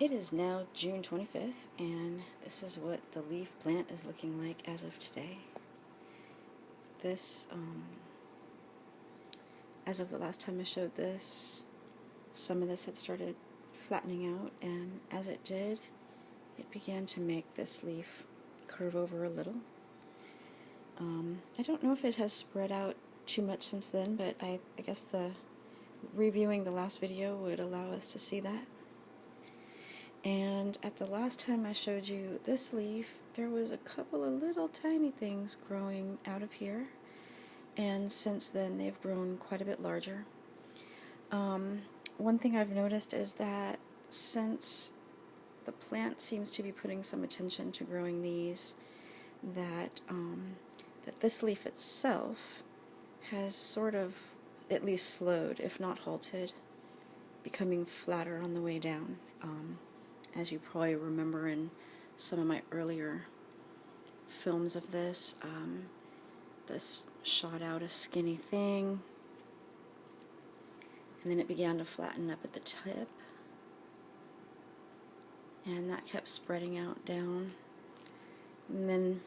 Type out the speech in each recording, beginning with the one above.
It is now June 25th, and this is what the leaf plant is looking like as of today. This, as of the last time I showed this, some of this had started flattening out, and as it did, it began to make this leaf curve over a little. I don't know if it has spread out too much since then, but I guess reviewing the last video would allow us to see that. And at the last time I showed you this leaf, there was a couple of little tiny things growing out of here, and since then they've grown quite a bit larger. One thing I've noticed is that since the plant seems to be putting some attention to growing these, that this leaf itself has sort of at least slowed, if not halted, becoming flatter on the way down. As you probably remember in some of my earlier films of this, this shot out a skinny thing, and then it began to flatten up at the tip, and that kept spreading out down. And then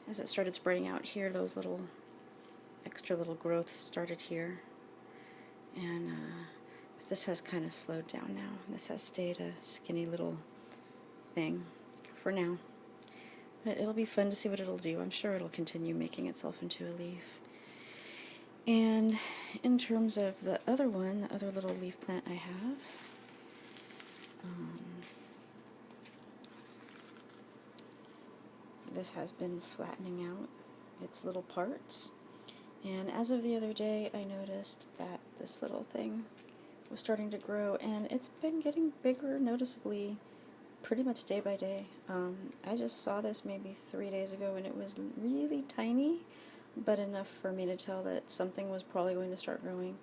as it started spreading out here, those little extra little growths started here, and this has kind of slowed down now. This has stayed a skinny little thing for now. But it'll be fun to see what it'll do. I'm sure it'll continue making itself into a leaf. And in terms of the other one, the other little leaf plant I have, this has been flattening out its little parts. And as of the other day, I noticed that this little thing was starting to grow, and it's been getting bigger noticeably pretty much day by day. I just saw this maybe 3 days ago, and it was really tiny, but enough for me to tell that something was probably going to start growing,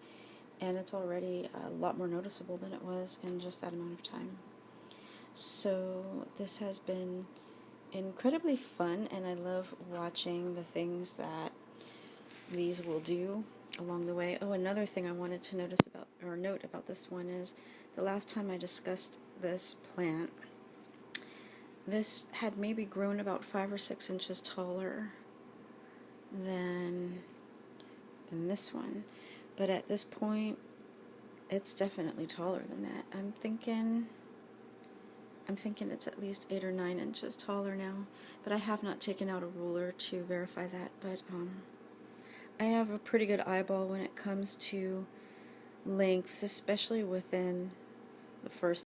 and it's already a lot more noticeable than it was in just that amount of time. So this has been incredibly fun, and I love watching the things that these will do along the way. Oh, another thing I wanted to note about this one is the last time I discussed this plant, this had maybe grown about 5 or 6 inches taller than this one, but at this point it's definitely taller than that. I'm thinking it's at least 8 or 9 inches taller now, but I have not taken out a ruler to verify that. But I have a pretty good eyeball when it comes to lengths, especially within the first